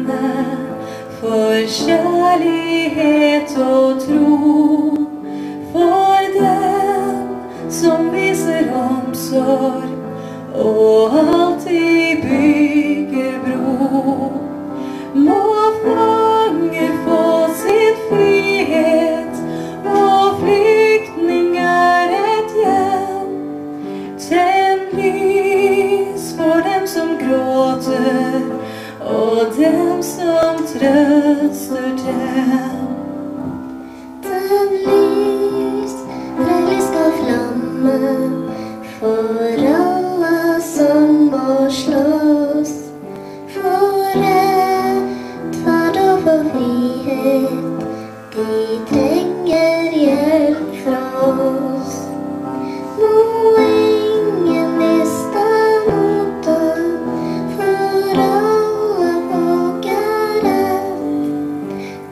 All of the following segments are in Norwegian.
brenne for kjærlighet og tro, for den som viser omsorg og alltid bygger bro. Må fanger få sin frihet, og flyktninger et hjem. Tenn lys for dem som gråter, og dem som trøster dem. Tenn lys, frelst skal flamme for alle som må slåss. For rettferd og for frihet, de trenger hjelp fra oss. Må ingen miste motet, for alle folk rett.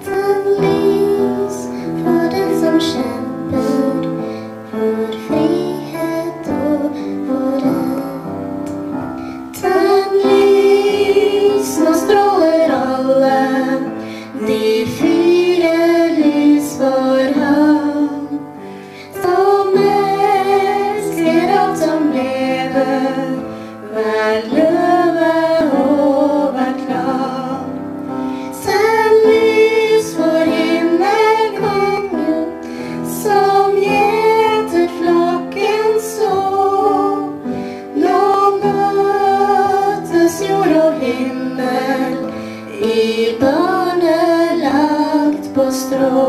Tenn lys for den som kjemper for frihet og for rett. Tenn lys, nå stråler alle, de fyrer lys for ham, som elsker alt som lever, hver løve og hvert lam. Tenn lys for himmelkongen, som gjeter flokken så. Nå møtes jord og himmel i barnelagt på strå.